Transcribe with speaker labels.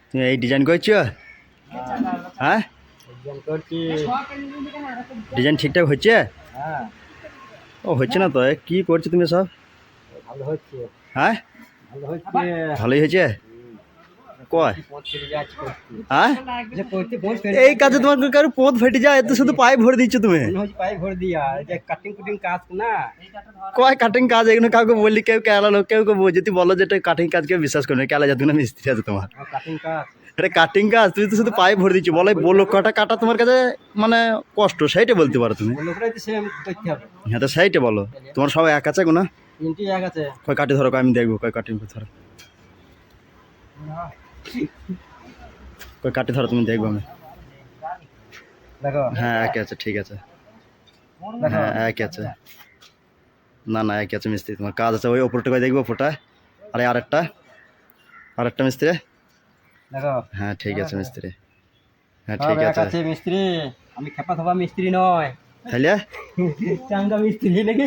Speaker 1: তুমি এই ডিজাইন করছো? হ্যাঁ,
Speaker 2: ডিজাইন করছি।
Speaker 1: ডিজাইন ঠিকঠাক হচ্ছে?
Speaker 2: হ্যাঁ,
Speaker 1: ও হচ্ছে না তো, এ কি করছো তুমি সব?
Speaker 2: ভালো হচ্ছে।
Speaker 1: হ্যাঁ,
Speaker 2: ভালো হচ্ছে।
Speaker 1: ভালোই হয়েছে। কয়? হ্যাঁ,
Speaker 2: যে করতে বহুত
Speaker 1: এই কাজে তোমার কারো পথ ফেটে যায়, এত শুধু পায়ে ভরে দিচ্ছ তুমি।
Speaker 2: মনে হচ্ছে পায়ে ভরে দিয়া, এই যে কাটিং কুটিং কাজ না।
Speaker 1: কয় কাটিং কাজ? এগুলো কাউকে বললি কেউ কেলালো, কেউ কেউ যদি বলো যে এটা কাটিং কাজ, কেউ বিশ্বাস করবে না। কেলা যাতে না মিস্ত্রি আছে তোমার,
Speaker 2: কাটিং কাজ
Speaker 1: এটা কাটিং কাজ। তুমি তো শুধু পায়ে ভরে দিচ্ছ। বলো বলো কটা কাটা তোমার কাছে মানে কষ্ট, সেইটা বলতে পারো তুমি।
Speaker 2: লোকরাই তো সেম করতে হবে।
Speaker 1: হ্যাঁ, তো সেইটা বলো। তোমার সব এক আছে না?
Speaker 2: তিনটি এক আছে।
Speaker 1: কয় কাটি ধরো, আমি দেখবো কয় কাটিং ধরো, কয় কাটি ধরো তুমি দেখবো আমি।
Speaker 2: দেখো
Speaker 1: হ্যাঁ একই আছে, ঠিক আছে।
Speaker 2: দেখো
Speaker 1: হ্যাঁ একই আছে। না না একই আছে মিস্ত্রি, তোমার কাজ আছে। ওই ওপরটা কয় দেখবো, ওপরটা। আরে আরেকটা মিস্ত্রি।
Speaker 2: দেখো।
Speaker 1: হ্যাঁ ঠিক আছে মিস্ত্রি। হ্যাঁ
Speaker 2: সব
Speaker 1: ঠিক
Speaker 2: এক
Speaker 1: আছে।
Speaker 2: আছে মিস্ত্রি। আমি খেপা থাপা মিস্ত্রি নয়,
Speaker 1: তাহলে
Speaker 2: চাঙ্গা মিস্ত্রি নাকি।